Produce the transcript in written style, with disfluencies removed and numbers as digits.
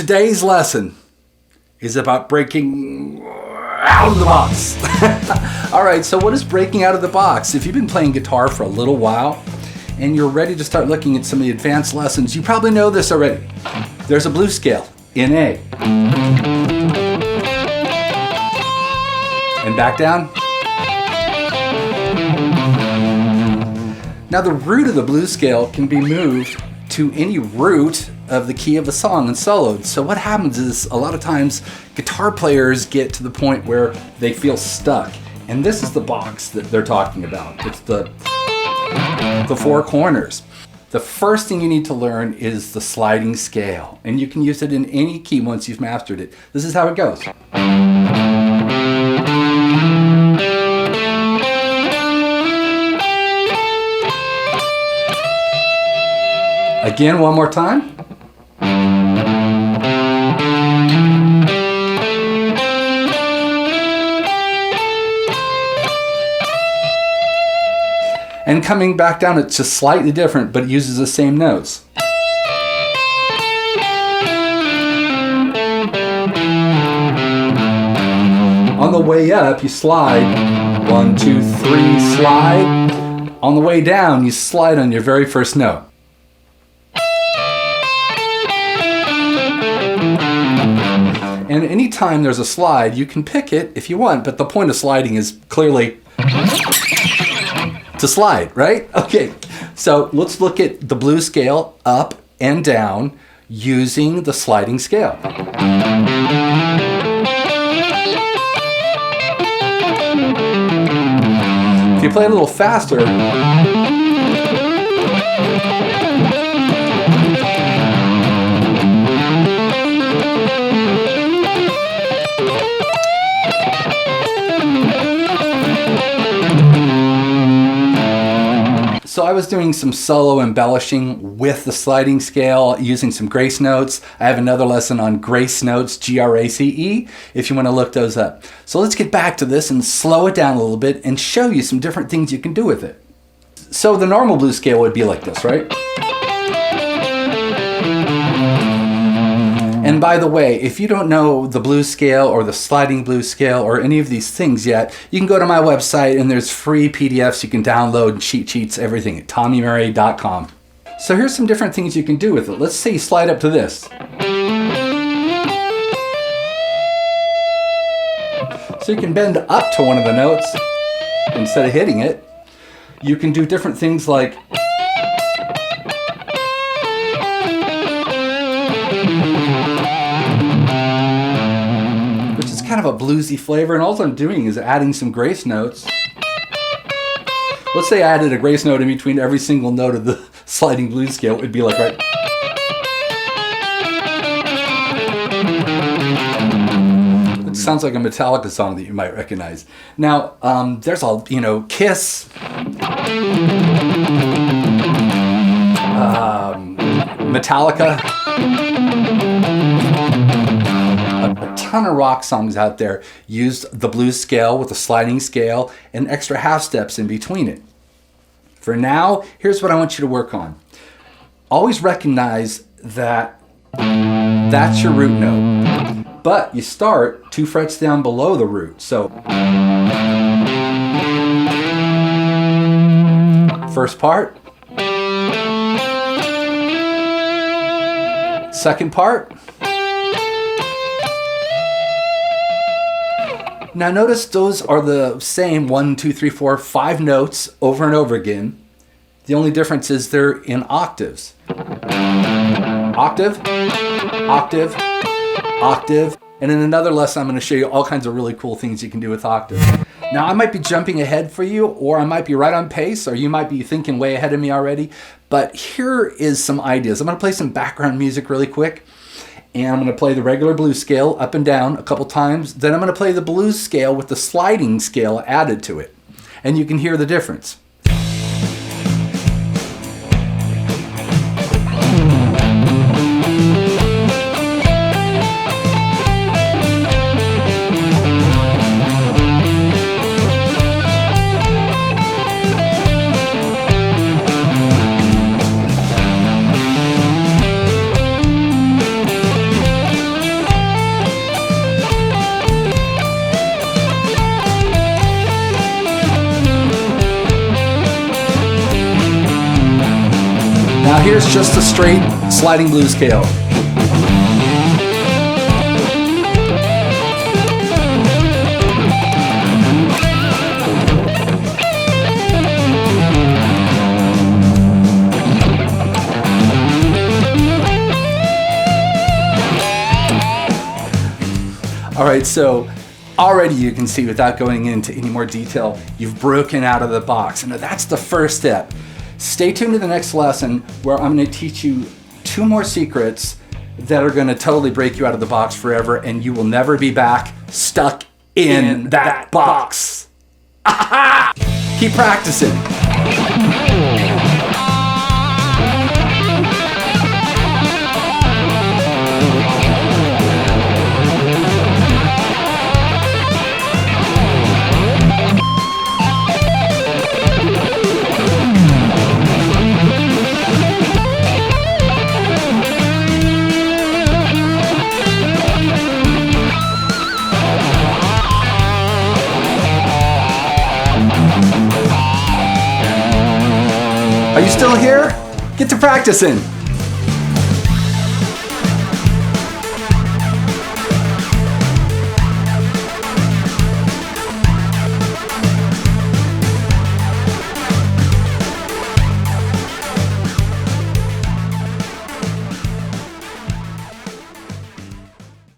Today's lesson is about breaking out of the box. All right, so what is breaking out of the box? If you've been playing guitar for a little while and you're ready to start looking at some of the advanced lessons, you probably know this already. There's a blues scale in A. And back down. Now the root of the blues scale can be moved to any root of the key of a song and soloed. So what happens is a lot of times guitar players get to the point where they feel stuck. And this is the box that they're talking about. It's the four corners. The first thing you need to learn is the sliding scale. And you can use it in any key once you've mastered it. This is how it goes. Again, one more time. And coming back down, it's just slightly different, but it uses the same notes. On the way up, you slide. 1, 2, 3, slide. On the way down, you slide on your very first note. And anytime there's a slide, you can pick it if you want, but the point of sliding is clearly to slide, right? Okay, so let's look at the blues scale up and down using the sliding scale. If you play a little faster, so I was doing some solo embellishing with the sliding scale using some grace notes. I have another lesson on grace notes, G-R-A-C-E, if you want to look those up. So let's get back to this and slow it down a little bit and show you some different things you can do with it. So the normal blues scale would be like this, right? And by the way, if you don't know the blues scale or the sliding blues scale or any of these things yet, you can go to my website and there's free PDFs you can download, cheat sheets, everything at TommyMurray.com. So here's some different things you can do with it. Let's say you slide up to this. So you can bend up to one of the notes instead of hitting it. You can do different things like kind of a bluesy flavor, and all I'm doing is adding some grace notes. Let's say I added a grace note in between every single note of the sliding blues scale. It would be like, right? It sounds like a Metallica song that you might recognize. Now, there's all, Kiss, Metallica, a ton of rock songs out there use the blues scale with the sliding scale and extra half steps in between it. For now, here's what I want you to work on. Always recognize that that's your root note, but you start 2 frets down below the root. So first part, second part. Now notice those are the same 1, 2, 3, 4, 5 notes over and over again. The only difference is they're in octaves. Octave, octave, octave. And in another lesson, I'm going to show you all kinds of really cool things you can do with octave. Now I might be jumping ahead for you, or I might be right on pace, or you might be thinking way ahead of me already. But here is some ideas. I'm going to play some background music really quick. And I'm going to play the regular blues scale up and down a couple times. Then I'm going to play the blues scale with the sliding scale added to it. And you can hear the difference. it's just a straight sliding blues scale. All right, so already you can see, without going into any more detail, you've broken out of the box. And that's the first step. Stay tuned to the next lesson where I'm going to teach you 2 more secrets that are going to totally break you out of the box forever, and you will never be back stuck in that box. Keep practicing. Are you still here? Get to practicing.